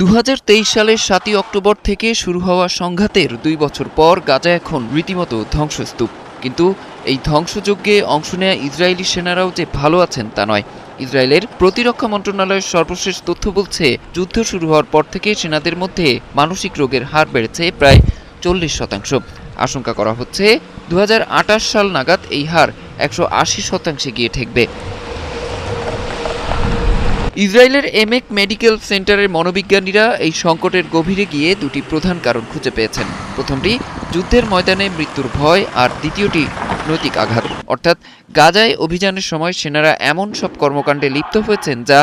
২০২৩ সালের ৭ই অক্টোবর থেকে শুরু হওয়া সংঘাতের ২ বছর পর গাজা এখন রীতিমতো ধ্বংসস্তূপ। কিন্তু এই ধ্বংসযজ্ঞে অংশ নেয়া ইসরায়েলি সেনারাও যে ভালো আছেন তা নয়। ইসরায়েলের প্রতিরক্ষা মন্ত্রণালয়ের সর্বশেষ তথ্য বলছে, যুদ্ধ শুরু হওয়ার পর থেকে সেনাদের মধ্যে মানসিক রোগের হার বেড়েছে প্রায় ৪০%। আশঙ্কা করা হচ্ছে ২০২৮ সাল নাগাদ এই হার ১৮০% গিয়ে ঠেকবে। ইসরায়েলের এমেক মেডিকেল সেন্টারের মনোবিজ্ঞানীরা এই সংকটের গভীরে গিয়ে দুটি প্রধান কারণ খুঁজে পেয়েছেন। প্রথমটি যুদ্ধের ময়দানে মৃত্যুর ভয়, আর দ্বিতীয়টি নৈতিক আঘাত। অর্থাৎ গাজায় অভিযানের সময় সেনারা এমন সব কর্মকাণ্ডে লিপ্ত হয়েছেন যা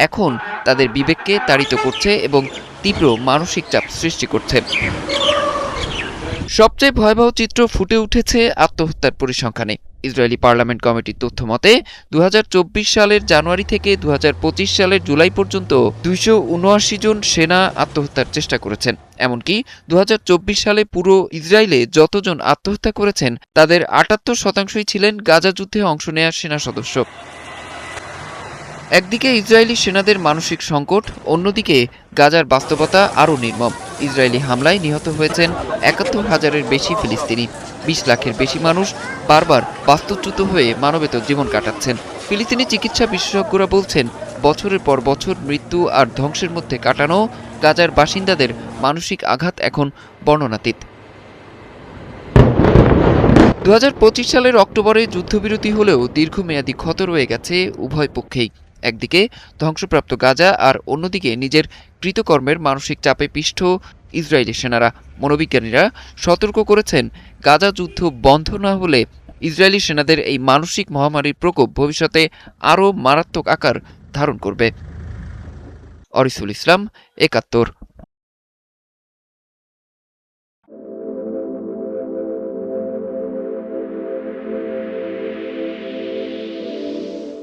এখন তাদের বিবেককে তাড়িত করছে এবং তীব্র মানসিক চাপ সৃষ্টি করছে। সবচেয়ে ভয়াবহ চিত্র ফুটে উঠেছে আত্মহত্যার পরিসংখ্যানে। ইসরায়েলি পার্লামেন্ট কমিটির তথ্য মতে ২০২৪ সালের জানুয়ারি থেকে ২০২৫ সালের জুলাই পর্যন্ত ২৭৯ জন সেনা আত্মহত্যার চেষ্টা করেছেন। এমনকি ২০২৪ সালে পুরো ইসরায়েলে যতজন আত্মহত্যা করেছেন তাদের ৭৮%ই ছিলেন গাজা যুদ্ধে অংশ নেয়া সেনা সদস্য। একদিকে ইসরায়েলি সেনাদের মানসিক সংকট, অন্যদিকে গাজার বাস্তবতা আরও নির্মম। ইসরায়েলি হামলায় নিহত হয়েছেন ৭১,০০০-এর বেশি ফিলিস্তিনি। ২০ লাখের বেশি মানুষ বারবার বাস্তুচ্যুত হয়ে মানবেতর জীবন কাটাচ্ছেন। ফিলিস্তিনি চিকিৎসা বিশেষজ্ঞরা বলছেন, বছরের পর বছর মৃত্যু আর ধ্বংসের মধ্যে কাটানো গাজার বাসিন্দাদের মানসিক আঘাত এখন বর্ণনাতীত। ২০২৫ সালের অক্টোবরে যুদ্ধবিরতি হলেও দীর্ঘমেয়াদী ক্ষত রয়ে গেছে উভয় পক্ষেই। একদিকে ধ্বংসপ্রাপ্ত গাজা, আর অন্যদিকে নিজের কৃতকর্মের মানসিক চাপে পিষ্ট ইসরায়েলি সেনারা। মনোবিজ্ঞানীরা সতর্ক করেছেন, গাজা যুদ্ধ বন্ধ না হলে ইসরায়েলি সেনাদের এই মানসিক মহামারীর প্রকোপ ভবিষ্যতে আরও মারাত্মক আকার ধারণ করবে। অরিসুল ইসলাম, ৭১।